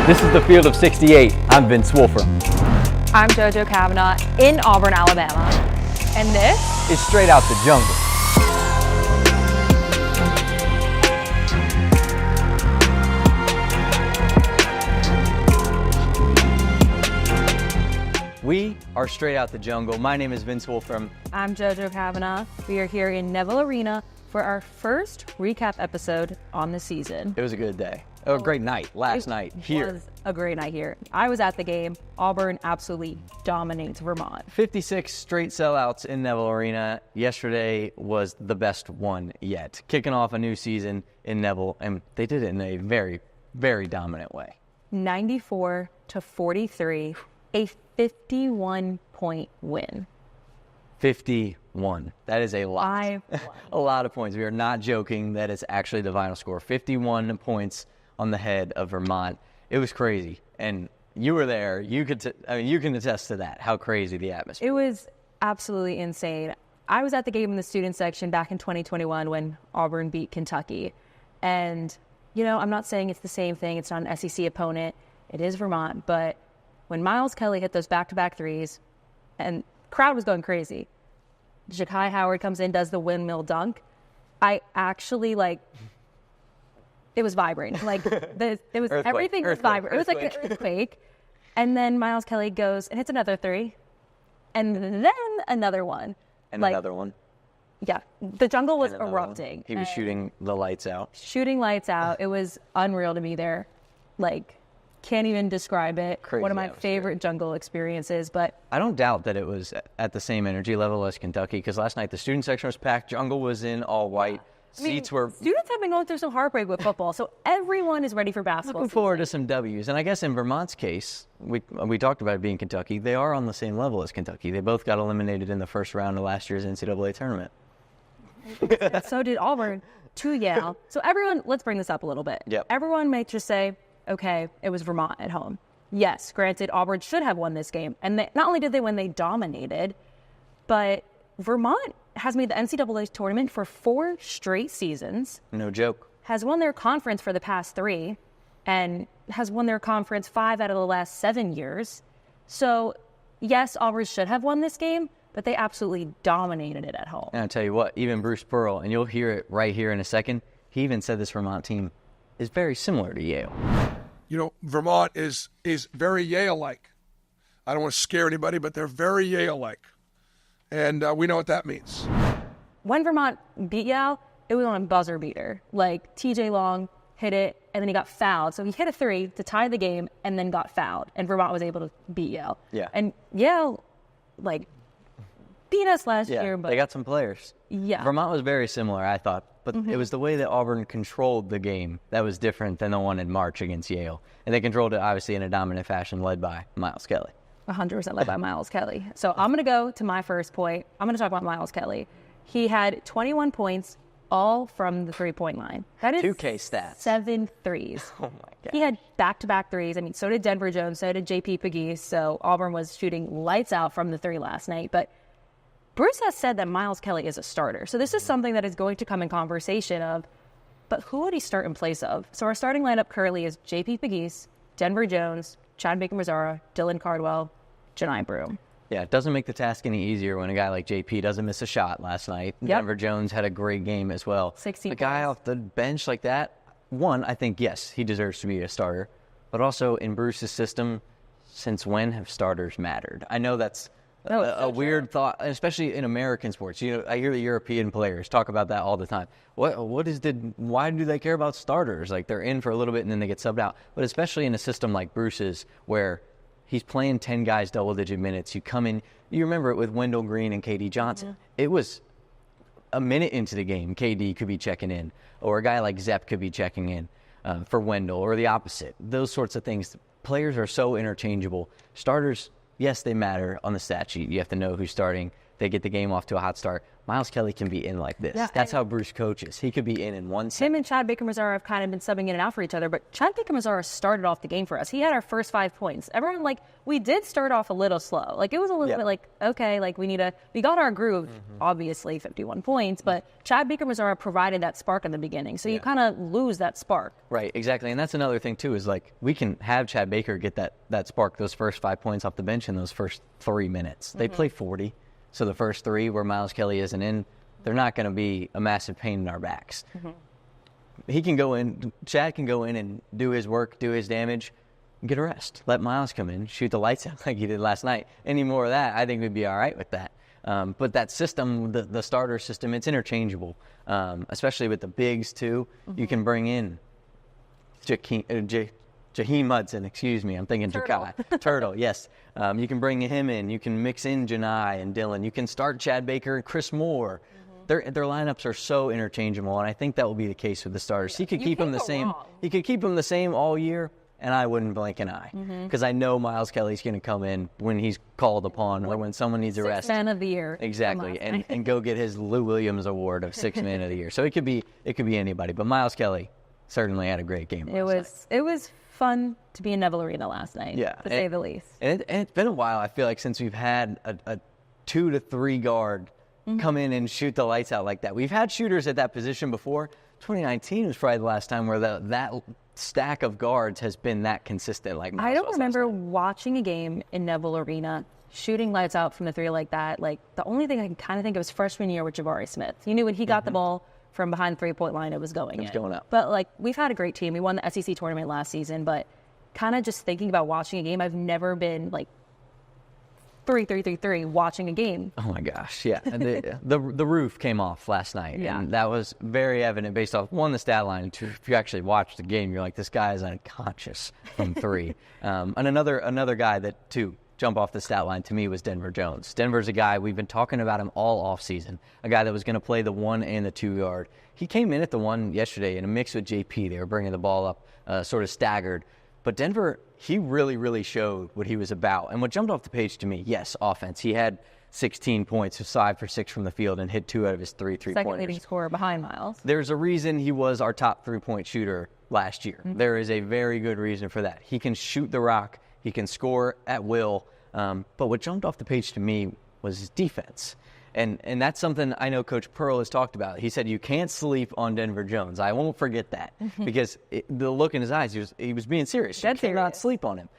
This is the field of 68. I'm Vince Wolfram. I'm Jojo Cavanagh in Auburn, Alabama. And this is Straight Out the Jungle. We are Straight Out the Jungle. My name is Vince Wolfram. I'm Jojo Cavanagh. We are here in Neville Arena for our first recap episode on the season. It was a good day. A great night last night here. It was a great night here. I was at the game. Auburn absolutely dominates Vermont. 56 straight sellouts in Neville Arena. Yesterday was the best one yet. Kicking off a new season in Neville, and they did it in a very, very dominant way. 94-43, a 51-point win. 51. That is a lot. A lot of points. We are not joking. That is actually the final score. 51 points on the head of Vermont. It was crazy. And you were there. You can attest to that, how crazy the atmosphere. It was absolutely insane. I was at the game in the student section back in 2021 when Auburn beat Kentucky. And, you know, I'm not saying it's the same thing. It's not an SEC opponent. It is Vermont. But when Miles Kelly hit those back-to-back threes, and crowd was going crazy. Ja'Kai Howard comes in, does the windmill dunk. I actually, it was vibrating. Everything was vibrating. It was like an earthquake. And then Miles Kelly goes and hits another three. And then another one. And another one. Yeah. The jungle was erupting. He was shooting the lights out. Shooting lights out. It was unreal to be there. Can't even describe it. Crazy one of my atmosphere. favorite jungle experiences. But I don't doubt that it was at the same energy level as Kentucky, because last night the student section was packed. Jungle was in all white. Students have been going through some heartbreak with football, so everyone is ready for basketball. Looking forward to some W's. And I guess in Vermont's case, we talked about it being Kentucky. They are on the same level as Kentucky. They both got eliminated in the first round of last year's NCAA tournament. So did Auburn to Yale. So everyone, let's bring this up a little bit. Yep. Everyone may just say, okay, it was Vermont at home. Yes, granted, Auburn should have won this game. And not only did they win, they dominated. But Vermont has made the NCAA tournament for 4 straight seasons. No joke. Has won their conference for the past 3. And has won their conference 5 out of the last 7 years. So, yes, Auburn should have won this game, but they absolutely dominated it at home. And I'll tell you what, even Bruce Pearl, and you'll hear it right here in a second, he even said this Vermont team is very similar to Yale. You know, Vermont is very Yale-like. I don't want to scare anybody, but they're very Yale-like. And we know what that means. When Vermont beat Yale, it was on a buzzer beater. TJ Long hit it, and then he got fouled. So he hit a 3 to tie the game and then got fouled. And Vermont was able to beat Yale. Yeah. And Yale, beat us last year. But they got some players. Yeah. Vermont was very similar, I thought. But it was the way that Auburn controlled the game that was different than the one in March against Yale. And they controlled it, obviously, in a dominant fashion led by Miles Kelly. 100% led by Miles Kelly. So I'm going to go to my first point. I'm going to talk about Miles Kelly. He had 21 points, all from the three-point line. That is 2K stats. 7 threes. Oh, my God. He had back-to-back threes. I mean, so did Denver Jones, so did JP Pegues. So Auburn was shooting lights out from the 3 last night. But Bruce has said that Miles Kelly is a starter. So this is something that is going to come in conversation of, but who would he start in place of? So our starting lineup currently is JP Pegues, Denver Jones, Chad Baker-Mazara, Dylan Cardwell, Janai Broome. Yeah, it doesn't make the task any easier when a guy like JP doesn't miss a shot last night. Yep. Denver Jones had a great game as well. 16 A guy off the bench like that, one, I think, yes, he deserves to be a starter. But also in Bruce's system, since when have starters mattered? I know that's a weird thought, especially in American sports. You know, I hear the European players talk about that all the time. Why do they care about starters? They're in for a little bit and then they get subbed out. But especially in a system like Bruce's, where he's playing 10 guys double-digit minutes. You come in, you remember it with Wendell Green and KD Johnson. Yeah. It was a minute into the game, KD could be checking in, or a guy like Zepp could be checking in for Wendell, or the opposite. Those sorts of things. Players are so interchangeable. Starters, yes, they matter on the stat sheet. You have to know who's starting they get the game off to a hot start. Miles Kelly can be in like this. Yeah, That's how Bruce coaches. He could be in 1 second. Him and Chad Baker-Mazara have kind of been subbing in and out for each other, but Chad Baker-Mazara started off the game for us. He had our first 5 points. Everyone, we did start off a little slow. It was a little bit okay, we got our groove, obviously, 51 points, but Chad Baker-Mazara provided that spark in the beginning, so you kind of lose that spark. Right, exactly, and that's another thing, too, is, we can have Chad Baker get that spark, those first 5 points off the bench in those first 3 minutes. They play 40, so the first 3 where Miles Kelly isn't in, they're not going to be a massive pain in our backs. He can go in, Chad can go in and do his work, do his damage, and get a rest. Let Miles come in, shoot the lights out like he did last night. Any more of that, I think we'd be all right with that. But that system, the starter system, it's interchangeable, especially with the bigs, too. You can bring in Jaheim Hudson, excuse me. I'm thinking Jakai. Turtle, yes. You can bring him in. You can mix in Janai and Dylan. You can start Chad Baker and Chris Moore. Their lineups are so interchangeable, and I think that will be the case with the starters. He could keep them the same. Wrong. He could keep them the same all year, and I wouldn't blink an eye because I know Miles Kelly's going to come in when he's called upon or when someone needs a rest. 6th man of the year. Exactly, and go get his Lou Williams award of 6th man of the year. So it could be anybody, but Miles Kelly certainly had a great game. It was fun to be in Neville Arena last night, to say the least. And it's been a while, I feel like, since we've had a 2 to 3 guard come in and shoot the lights out like that. We've had shooters at that position before. 2019 was probably the last time where that stack of guards has been that consistent. I don't remember watching a game in Neville Arena shooting lights out from the 3 like that. The only thing I can kind of think of is freshman year with Jabari Smith. You knew when he got the ball from behind the 3-point line, it was going up. But we've had a great team. We won the SEC tournament last season, but kind of just thinking about watching a game, I've never been 3-3-3-3 watching a game. Oh my gosh, yeah. the roof came off last night, and that was very evident based off, one, the stat line, and 2, if you actually watched the game, you're like, this guy is unconscious from 3. And another guy that, too, jump off the stat line to me was Denver Jones. Denver's a guy, we've been talking about him all offseason, a guy that was going to play the 1 and the 2 guard. He came in at the 1 yesterday in a mix with JP. They were bringing the ball up sort of staggered. But Denver, he really, really showed what he was about. And what jumped off the page to me, yes, offense. He had 16 points, 5 for 6 from the field, and hit 2 out of his 3 3-pointers. Second leading scorer behind Miles. There's a reason he was our top 3-point shooter last year. There is a very good reason for that. He can shoot the rock. He can score at will. But what jumped off the page to me was his defense. And that's something I know Coach Pearl has talked about. He said you can't sleep on Denver Jones. I won't forget that because the look in his eyes, he was being serious. You cannot sleep on him,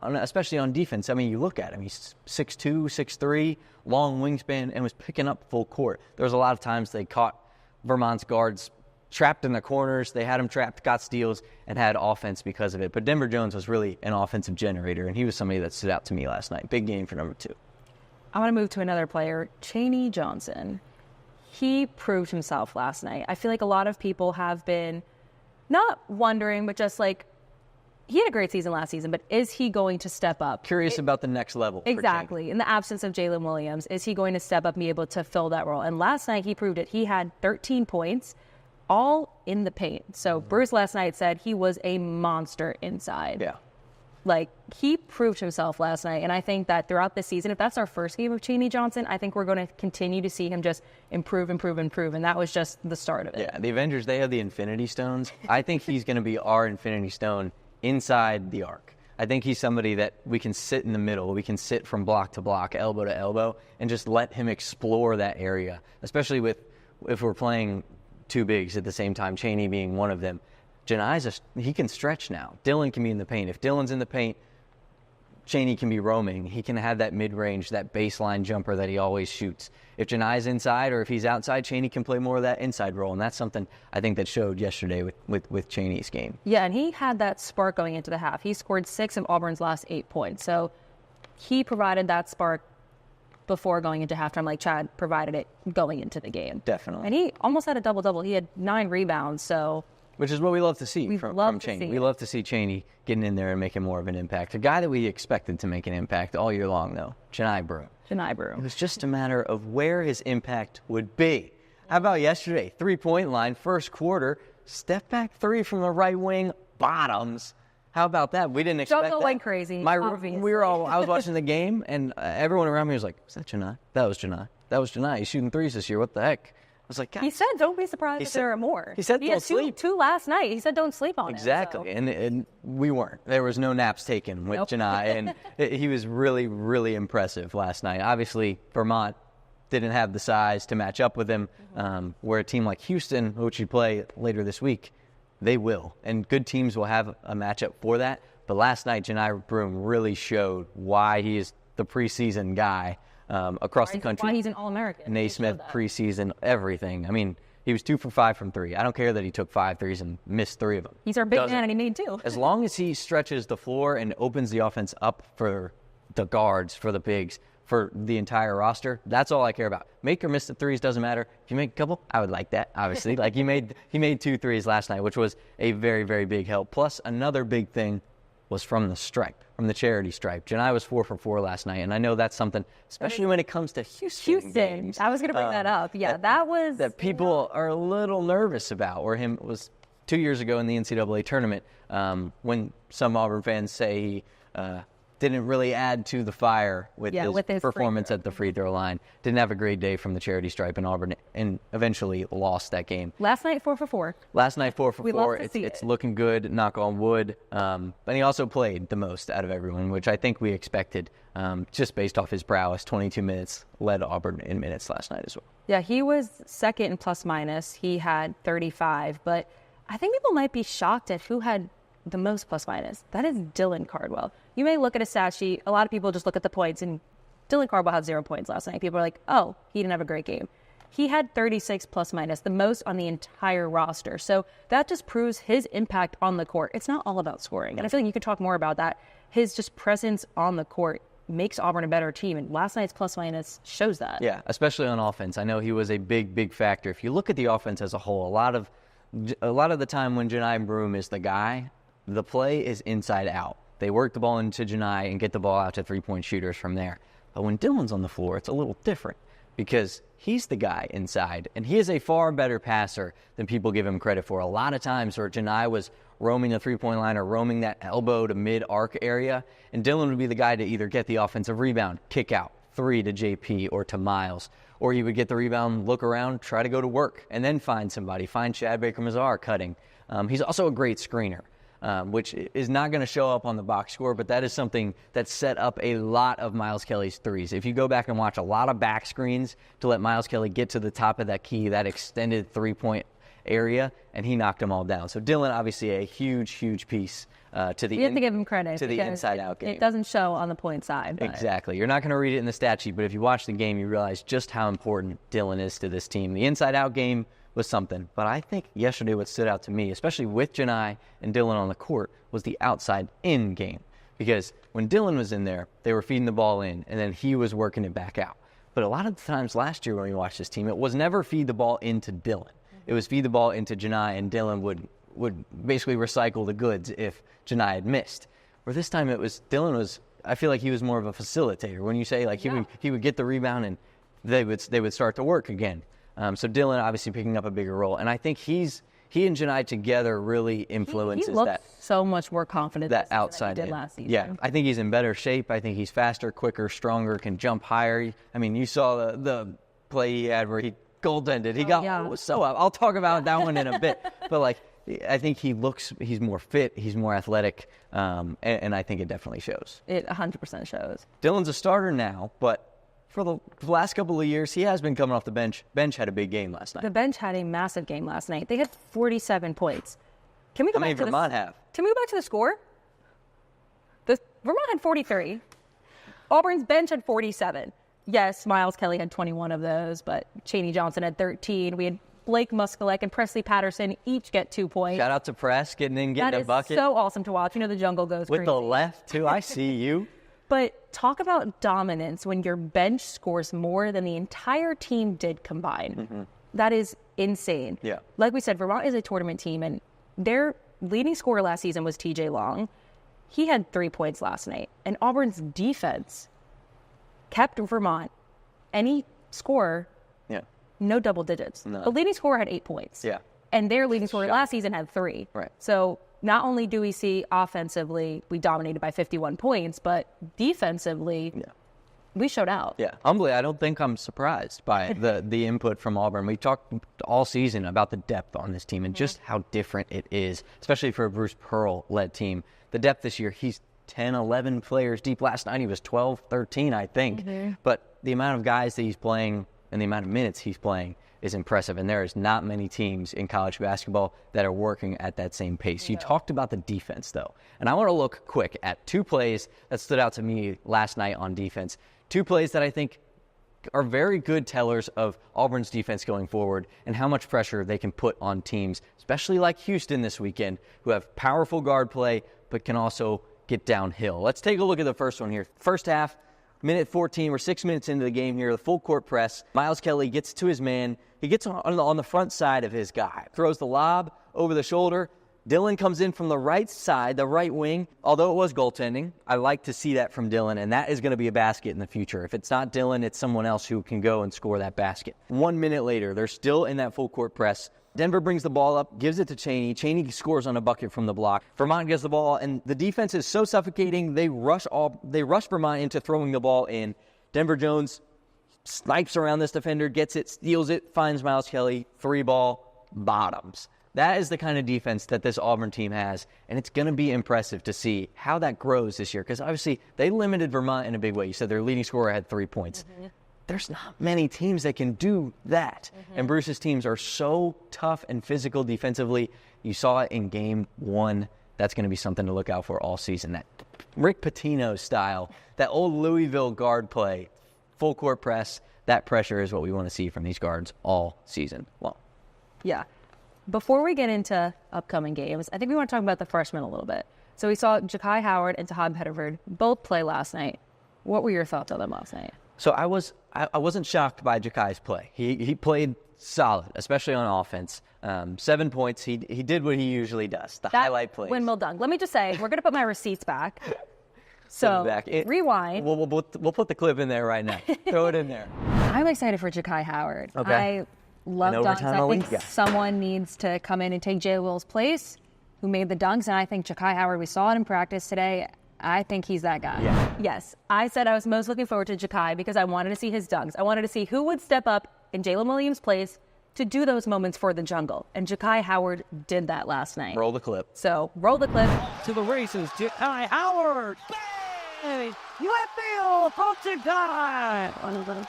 especially on defense. I mean, you look at him. He's 6'2", 6'3", long wingspan, and was picking up full court. There was a lot of times they caught Vermont's guards trapped in the corners. They had him trapped, got steals, and had offense because of it. But Denver Jones was really an offensive generator, and he was somebody that stood out to me last night. Big game for number 2. I want to move to another player, Chaney Johnson. He proved himself last night. I feel like a lot of people have been not wondering, but just he had a great season last season, but is he going to step up? Curious about the next level. Exactly. In the absence of Jalen Williams, is he going to step up and be able to fill that role? And last night he proved it. He had 13 points, all in the paint. So Bruce last night said he was a monster inside. Yeah. He proved himself last night, and I think that throughout this season, if that's our first game of Chaney Johnson, I think we're going to continue to see him just improve, and that was just the start of it. Yeah, the Avengers, they have the Infinity Stones. I think he's going to be our Infinity Stone inside the arc. I think he's somebody that we can sit in the middle. We can sit from block to block, elbow to elbow, and just let him explore that area, especially if we're playing 2 bigs at the same time, Chaney being one of them. Janai's he can stretch now. Dylan can be in the paint. If Dylan's in the paint, Chaney can be roaming. He can have that mid-range, that baseline jumper that he always shoots. If Janai's inside or if he's outside, Chaney can play more of that inside role, and that's something I think that showed yesterday with Chaney's game. Yeah, and he had that spark going into the half. He scored 6 of Auburn's last 8 points, so he provided that spark before going into halftime, like Chad provided it going into the game. Definitely. And he almost had a double-double. He had 9 rebounds, so... Which is what we love to see from Chaney. We love to see Chaney getting in there and making more of an impact. A guy that we expected to make an impact all year long, though, Janai Broome. It was just a matter of where his impact would be. How about yesterday? 3-point line, first quarter, step back 3 from the right wing, bottoms. How about that? We didn't expect that. Jojo went crazy, obviously. I was watching the game, and everyone around me was like, "Was that Janai? That was Janai. that was Janai. He's shooting threes this year. What the heck? I was like, God. He said, don't be surprised if there are more. He said, don't sleep. Two last night. He said, don't sleep on exactly. it. And we weren't. There was no naps taken with Janai. And he was really, really impressive last night. Obviously, Vermont didn't have the size to match up with him, where a team like Houston, which you play later this week, they will. And good teams will have a matchup for that. But last night, Janai Broome really showed why he is the preseason guy across the country. Why he's an All-American. Naismith preseason, everything. I mean, he was 2 for 5 from 3. I don't care that he took 5 threes and missed 3 of them. He's our big man, and he made 2. As long as he stretches the floor and opens the offense up for the guards, for the bigs, for the entire roster, that's all I care about. Make or miss the threes, doesn't matter. If you make a couple, I would like that, obviously. Like he made 2 threes last night, which was a very, very big help. Plus, another big thing was from the stripe, from the charity stripe. Janai was 4 for 4 last night, and I know that's something, especially when it comes to Houston games. I was going to bring that up. Yeah, that was... That people are a little nervous about, or him was 2 years ago in the NCAA tournament, when some Auburn fans say he didn't really add to the fire with his performance at the free throw line. Didn't have a great day from the charity stripe in Auburn, and eventually lost that game. Last night, 4 for 4. Last night, 4 for 4. It's looking good, knock on wood. But he also played the most out of everyone, which I think we expected, just based off his prowess. 22 minutes, led Auburn in minutes last night as well. Yeah, he was second in plus minus. He had 35, but I think people might be shocked at who had the most plus minus. That is Dylan Cardwell. You may look at a stat sheet. A lot of people just look at the points, and Dylan Cardwell had 0 points last night. People are like, oh, he didn't have a great game. He had 36 plus minus, the most on the entire roster. So that just proves his impact on the court. It's not all about scoring. And I feel like you could talk more about that. His just presence on the court makes Auburn a better team. And last night's plus minus shows that. Yeah, especially on offense. I know he was a big, big factor. If you look at the offense as a whole, a lot of the time when Janai Broome is the guy, the play is inside out. They work the ball into Janai and get the ball out to three-point shooters from there. But when Dylan's on the floor, it's a little different because he's the guy inside, and he is a far better passer than people give him credit for. A lot of times where Janai was roaming the three-point line or roaming that elbow to mid-arc area, and Dylan would be the guy to either get the offensive rebound, kick out, 3 to JP or to Miles, or he would get the rebound, look around, try to go to work, and then find somebody, find Chad Baker-Mazar cutting. He's also a great screener. Which is not going to show up on the box score, but that is something that set up a lot of Miles Kelly's threes. If you go back and watch a lot of back screens to let Miles Kelly get to the top of that key, that extended three-point area, and he knocked them all down. So Dylan, obviously a huge, huge piece to the you have to give him credit to the inside-out game. It doesn't show on the point side. But. Exactly. You're not going to read it in the stat sheet, but if you watch the game, you realize just how important Dylan is to this team. The inside-out game was something. But I think yesterday what stood out to me, especially with Janai and Dylan on the court, was the outside-in game. Because when Dylan was in there, they were feeding the ball in, and then he was working it back out. But a lot of the times last year when we watched this team, it was never feed the ball into Dylan. It was feed the ball into Janai, and Dylan would basically recycle the goods if Janai had missed. Where this time Dylan was, I feel like he was more of a facilitator. When you say like he would get the rebound and they would start to work again. So Dylan obviously picking up a bigger role, and I think he and Janai together really influences he looked that. So much more confident that outside than he did last season. Yeah, I think he's in better shape. I think he's faster, quicker, stronger, can jump higher. I mean, you saw the play he had where he goaltended. He got so up. I'll talk about that one in a bit, but like I think he's more fit, he's more athletic, and I think it definitely shows. It 100% shows. Dylan's a starter now, but for the last couple of years, he has been coming off the bench. Bench had a big game last night. The bench had a massive game last night. They had 47 points. Can we go back to Vermont have? Can we go back to the score? Vermont had 43. Auburn's bench had 47. Yes, Miles Kelly had 21 of those, but Chaney Johnson had 13. We had Blake Muskalek and Presley Patterson each get 2 points. Shout out to Press getting a bucket. That is so awesome to watch. You know the jungle goes with crazy. The left, too. I see you. But talk about dominance when your bench scores more than the entire team did combined. Mm-hmm. That is insane. Yeah. Like we said, Vermont is a tournament team, and their leading scorer last season was TJ Long. He had 3 points last night. And Auburn's defense kept Vermont, any scorer, no double digits. No. The leading scorer had 8 points. Yeah. And their leading scorer last season had 3. Right. So not only do we see offensively we dominated by 51 points, but defensively we showed out. Yeah, humbly, I don't think I'm surprised by the input from Auburn. We talked all season about the depth on this team and just how different it is, especially for a Bruce Pearl-led team. The depth this year, he's 10, 11 players deep. Last night he was 12, 13, I think. But the amount of guys that he's playing and the amount of minutes he's playing is impressive, and there is not many teams in college basketball that are working at that same pace. You talked about the defense, though, and I want to look quick at 2 plays that stood out to me last night on defense. 2 plays that I think are very good tellers of Auburn's defense going forward and how much pressure they can put on teams, especially like Houston this weekend, who have powerful guard play but can also get downhill. Let's take a look at the first one here. First half, minute 14, we're 6 minutes into the game here, the full court press. Miles Kelly gets to his man. He gets on the front side of his guy, throws the lob over the shoulder. Dylan comes in from the right side, the right wing. Although it was goaltending, I like to see that from Dylan, and that is going to be a basket in the future. If it's not Dylan, it's someone else who can go and score that basket. 1 minute later, they're still in that full court press. Denver brings the ball up, gives it to Chaney. Chaney scores on a bucket from the block. Vermont gets the ball, and the defense is so suffocating, they rush Vermont into throwing the ball in. Denver Jones snipes around this defender, gets it, steals it, finds Miles Kelly, 3-ball, bottoms. That is the kind of defense that this Auburn team has, and it's going to be impressive to see how that grows this year, because obviously they limited Vermont in a big way. You said their leading scorer had 3 points. There's not many teams that can do that, and Bruce's teams are so tough and physical defensively. You saw it in Game 1. That's going to be something to look out for all season. That Rick Pitino style, that old Louisville guard play, full court press, that pressure is what we want to see from these guards all season long. Yeah. Before we get into upcoming games, I think we want to talk about the freshmen a little bit. So we saw Ja'Kai Howard and Tahad Pettiford both play last night. What were your thoughts on them last night? So I wasn't shocked by Ja'Kai's play. He played solid, especially on offense. 7 points. He did what he usually does, the highlight plays. Windmill dunk. Let me just say, we're going to put my receipts back. So rewind. We'll put the clip in there right now. Throw it in there. I'm excited for Ja'Kai Howard. Okay. I love dunks. I think someone needs to come in and take Jay Will's place, who made the dunks, and I think Ja'Kai Howard, we saw it in practice today. I think he's that guy. Yeah. Yes. I said I was most looking forward to Ja'Kai because I wanted to see his dunks. I wanted to see who would step up in Jalen Williams' place to do those moments for the jungle. And Ja'Kai Howard did that last night. Roll the clip. So, roll the clip. To the races, Ja'Kai Howard. Bang! Left field from Ja'Kai.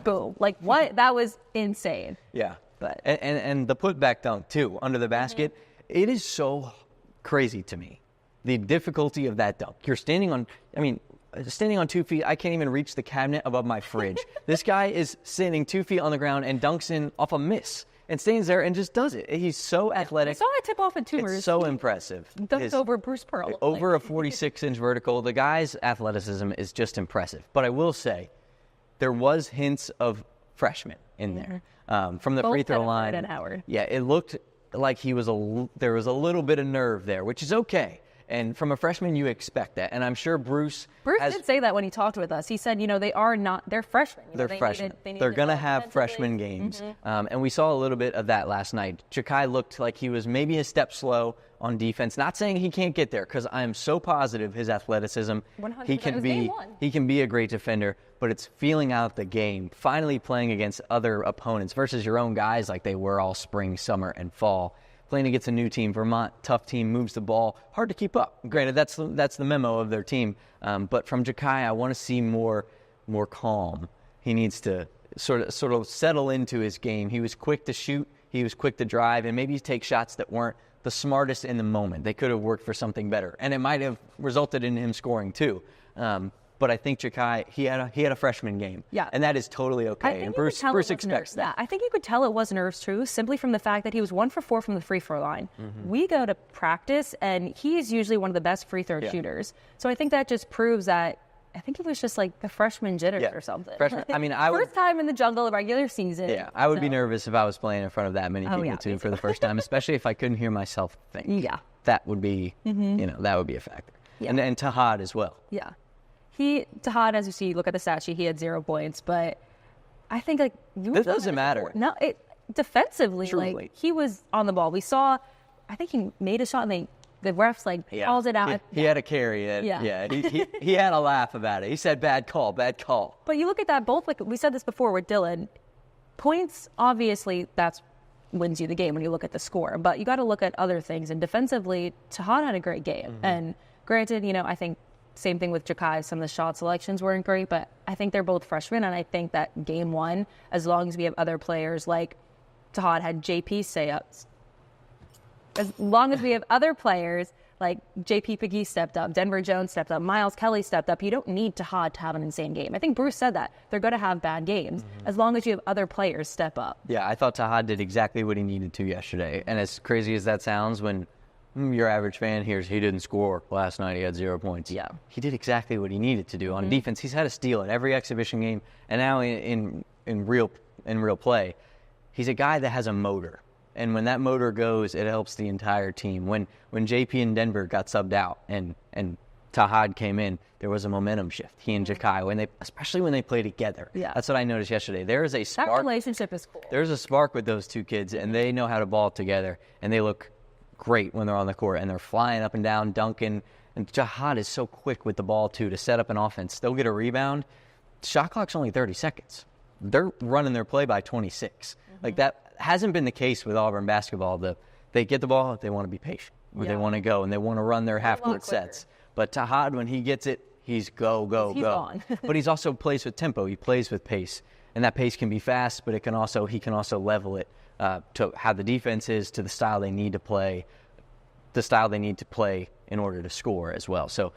Boom. Like, what? That was insane. Yeah. But And the putback dunk, too, under the basket. It is so crazy to me, the difficulty of that dunk. You're standing on 2 feet. I can't even reach the cabinet above my fridge. This guy is standing 2 feet on the ground and dunks in off a miss and stands there and just does it. He's so athletic. I saw it tip off at Tumors. It's so impressive. Dunked over Bruce Pearl. Over a 46-inch vertical. The guy's athleticism is just impressive. But I will say, there was hints of freshmen in there. From the free throw line. And Howard. Yeah, it looked like there was a little bit of nerve there, which is okay. And from a freshman, you expect that. And I'm sure Bruce did say that when he talked with us. He said, they're freshmen. They're freshmen. They're going to have freshman games. And we saw a little bit of that last night. Ja'Kai looked like he was maybe a step slow on defense. Not saying he can't get there, because I'm so positive his athleticism. 100%. He can be a great defender, but it's feeling out the game, finally playing against other opponents versus your own guys like they were all spring, summer, and fall. Playing against a new team, Vermont, tough team, moves the ball, hard to keep up. Granted, that's the memo of their team. But from Ja'Kai, I want to see more calm. He needs to sort of settle into his game. He was quick to shoot, he was quick to drive, and maybe take shots that weren't the smartest in the moment. They could have worked for something better, and it might have resulted in him scoring too. But I think Ja'Kai, he had a freshman game. Yeah. And that is totally okay. And Bruce expects that. Yeah, I think you could tell it was nerves too, simply from the fact that he was 1 for 4 from the free throw line. We go to practice, and he is usually one of the best free throw shooters. So I think that just proves that, I think it was just like the freshman jitters or something. First time in the jungle of regular season. Yeah, I would be nervous if I was playing in front of that many people too for the first time, especially if I couldn't hear myself think. Yeah. That would be, that would be a factor. Yeah. And Tahad as well. Yeah. Tahad, as you see, look at the stat sheet, he had 0 points, but I think it doesn't matter. No, defensively, Truly. like he was on the ball. We saw, I think he made a shot and they the refs calls it out. He had to carry it. Yeah. He had a laugh about it. He said, bad call. But you look at that, both, we said this before with Dylan, points, obviously, that's wins you the game when you look at the score. But you got to look at other things. And defensively, Tahad had a great game. And granted, I think same thing with Jakai. Some of the shot selections weren't great, but I think they're both freshmen. And I think that game one, as long as we have other players like Tahad had JP stay up, as long as we have other players like JP Piggy stepped up, Denver Jones stepped up, Miles Kelly stepped up, you don't need Tahad to have an insane game. I think Bruce said that. They're going to have bad games as long as you have other players step up. Yeah, I thought Tahad did exactly what he needed to yesterday. And as crazy as that sounds, when your average fan hears he didn't score last night, he had 0 points. Yeah, he did exactly what he needed to do on defense. He's had a steal in every exhibition game, and now in real play, he's a guy that has a motor. And when that motor goes, it helps the entire team. When JP and Denver got subbed out and Tahad came in, there was a momentum shift. He and Jakai, especially when they play together. Yeah. That's what I noticed yesterday. There is a spark. That relationship is cool. There's a spark with those two kids, and they know how to ball together, and they look great when they're on the court, and they're flying up and down, dunking. And Tahad is so quick with the ball, too, to set up an offense. They'll get a rebound. Shot clock's only 30 seconds. They're running their play by 26. Like that hasn't been the case with Auburn basketball. They get the ball, they want to be patient, or they want to go, and they want to run their half-court sets. But Tahad, when he gets it, he's go. On. But he's also plays with tempo. He plays with pace, and that pace can be fast, but he can also level it to how the defense is, to the style they need to play, in order to score as well. So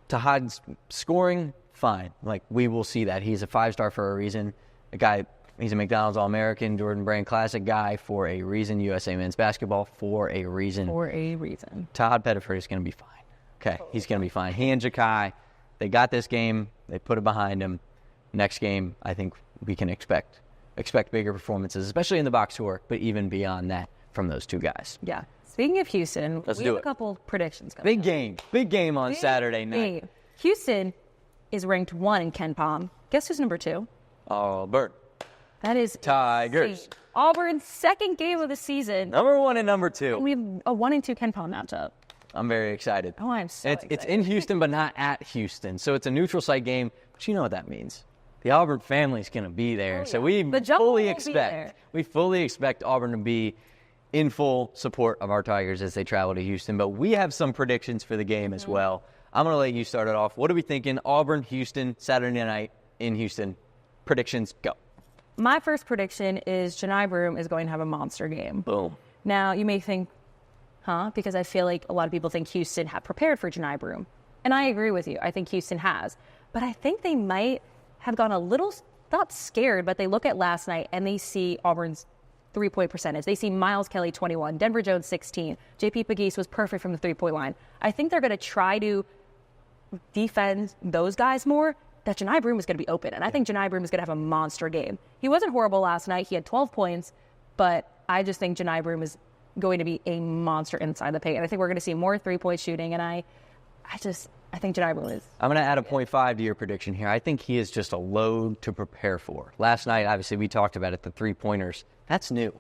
Tahad's scoring, fine. We will see that. He's a 5-star for a reason. A guy. He's a McDonald's All-American, Jordan Brand Classic guy for a reason, USA men's basketball for a reason. Tahad Pettiford is going to be fine. Okay, he's going to be fine. He and Jakai, they got this game. They put it behind him. Next game, I think we can expect bigger performances, especially in the box score, but even beyond that from those two guys. Yeah. Speaking of Houston, we have a couple predictions coming up. Big game on Saturday night. Houston is ranked 1 in KenPom. Guess who's number 2? Auburn. That is Tigers. insane. Auburn's second game of the season. Number 1 and number 2. And we have a 1 and 2 KenPom matchup. I'm very excited. Oh, I'm so excited. It's in Houston, but not at Houston. So it's a neutral site game, but you know what that means. The Auburn family's going to be there. So we fully expect Auburn to be in full support of our Tigers as they travel to Houston. But we have some predictions for the game as well. I'm going to let you start it off. What are we thinking? Auburn, Houston, Saturday night in Houston. Predictions, go. My first prediction is Janai Broom is going to have a monster game. Boom. Now, you may think, because I feel like a lot of people think Houston have prepared for Janai Broom. And I agree with you. I think Houston has. But I think they might have gone a little, not scared, but they look at last night and they see Auburn's three-point percentage. They see Miles Kelly, 21, Denver Jones, 16. JP Pagese was perfect from the three-point line. I think they're going to try to defend those guys more, that Janai Broom is going to be open. And I think Janai Broom is going to have a monster game. He wasn't horrible last night. He had 12 points, but I just think Janai Broom is going to be a monster inside the paint. And I think we're going to see more three-point shooting. And I think Janai Broom is. I'm going to add a 0.5 to your prediction here. I think he is just a load to prepare for. Last night, obviously, we talked about it, the three-pointers. That's new.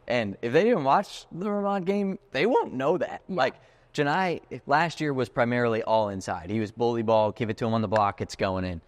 And if they didn't watch the Vermont game, they won't know that. Yeah. Janai, last year was primarily all inside. He was bully ball, give it to him on the block, it's going in.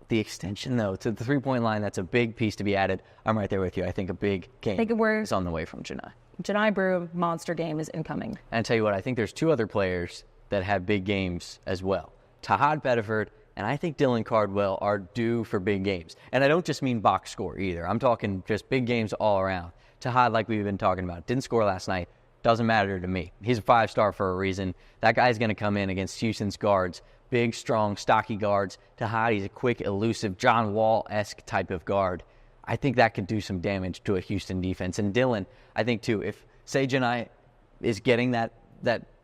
The extension, though, to the three-point line, that's a big piece to be added. I'm right there with you. I think a big game is on the way from Janai. Janai Broom, monster game is incoming. And I tell you what, I think there's two other players that have big games as well. Tahad Pettiford and I think Dylan Cardwell are due for big games. And I don't just mean box score either. I'm talking just big games all around. Tahad, like we've been talking about, didn't score last night. Doesn't matter to me. He's a 5-star for a reason. That guy's going to come in against Houston's guards. Big, strong, stocky guards. Tahad, he's a quick, elusive, John Wall-esque type of guard. I think that could do some damage to a Houston defense. And Dylan, I think too, if Janai is getting that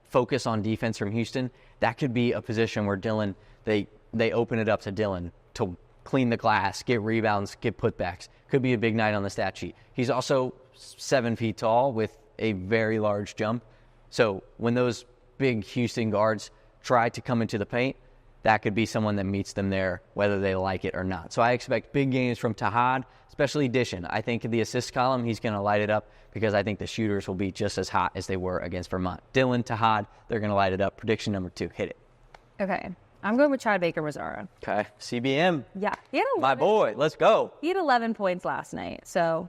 focus on defense from Houston, that could be a position where Dylan, they open it up to Dylan to clean the glass, get rebounds, get putbacks. Could be a big night on the stat sheet. He's also 7 feet tall with a very large jump. So when those big Houston guards try to come into the paint, that could be someone that meets them there, whether they like it or not. So I expect big games from Tahad, especially dishing. I think in the assist column, he's going to light it up because I think the shooters will be just as hot as they were against Vermont. Dylan, Tahad, they're going to light it up. Prediction number 2, hit it. Okay. I'm going with Chad Baker-Mazzara. Okay, CBM. Yeah. He had My boy, let's go. He had 11 points last night, so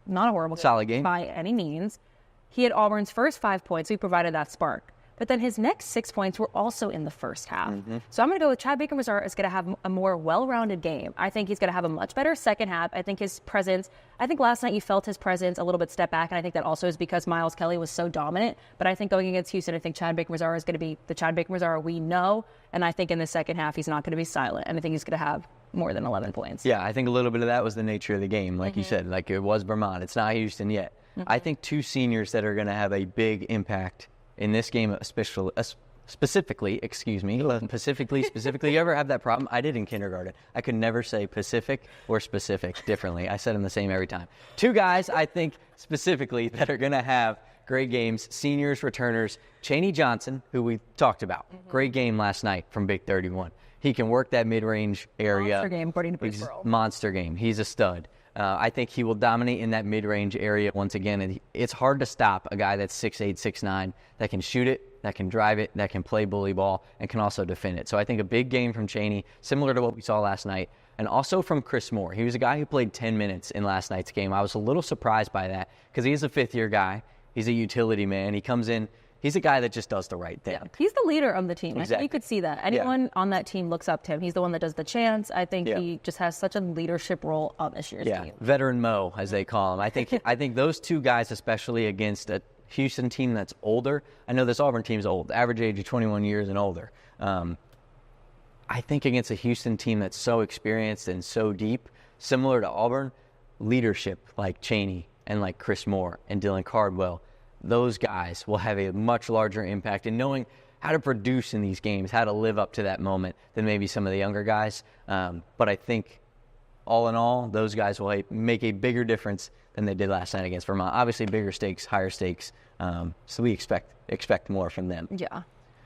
not a horrible Solid game. by any means. He had Auburn's first 5 points. So he provided that spark. But then his next 6 points were also in the first half. So I'm going to go with Chad Baker-Mazzara is going to have a more well-rounded game. I think he's going to have a much better second half. I think his presence, I think last night you felt his presence a little bit step back, and I think that also is because Miles Kelly was so dominant. But I think going against Houston, I think Chad Baker-Mazzara is going to be the Chad Baker-Mazzara we know, and I think in the second half he's not going to be silent, and I think he's going to have more than 11 points. Yeah, I think a little bit of that was the nature of the game, like you said, like it was Vermont. It's not Houston yet. I think 2 seniors that are going to have a big impact in this game, specifically, you ever have that problem? I did in kindergarten. I could never say Pacific or specific differently. I said them the same every time. 2 guys, I think, specifically, that are going to have great games, seniors, returners. Chaney Johnson, who we talked about. Great game last night from Big 31. He can work that mid-range area. Monster game, according to Big World. Monster game. He's a stud. I think he will dominate in that mid-range area once again. And it's hard to stop a guy that's 6'8", 6'9", that can shoot it, that can drive it, that can play bully ball, and can also defend it. So I think a big game from Chaney, similar to what we saw last night, and also from Chris Moore. He was a guy who played 10 minutes in last night's game. I was a little surprised by that because he's a fifth-year guy. He's a utility man. He comes in. He's a guy that just does the right thing. Yeah, he's the leader of the team. Exactly. I think you could see that. Anyone on that team looks up to him. He's the one that does the chants. I think he just has such a leadership role on this year's team. Veteran Mo, as they call him. I think those 2 guys, especially against a Houston team that's older. I know this Auburn team's old, average age of 21 years and older. I think against a Houston team that's so experienced and so deep, similar to Auburn, leadership like Chaney and like Chris Moore and Dylan Cardwell, those guys will have a much larger impact in knowing how to produce in these games, how to live up to that moment than maybe some of the younger guys. But I think all in all, those guys will make a bigger difference than they did last night against Vermont. Obviously, bigger stakes, higher stakes. So we expect more from them. Yeah.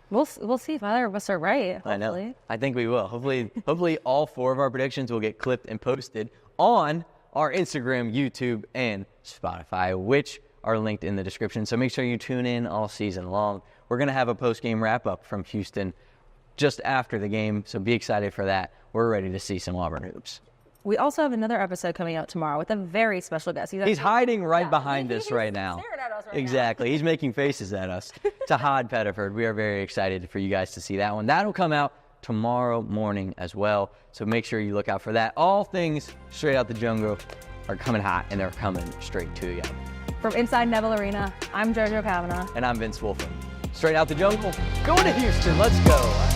We'll see if either of us are right. Hopefully. I know. I think we will. Hopefully all 4 of our predictions will get clipped and posted on our Instagram, YouTube, and Spotify, which are linked in the description. So make sure you tune in all season long. We're going to have a post-game wrap-up from Houston just after the game, so be excited for that. We're ready to see some Auburn hoops. We also have another episode coming out tomorrow with a very special guest. He's hiding right behind us right now. Staring at us right Exactly. He's making faces at us. Tahad Pettiford. We are very excited for you guys to see that one. That'll come out tomorrow morning as well, so make sure you look out for that. All things straight out the jungle are coming hot, and they're coming straight to you. From inside Neville Arena, I'm Jojo Cavanagh. And I'm Vince Wolfram. Straight out the jungle, going to Houston. Let's go.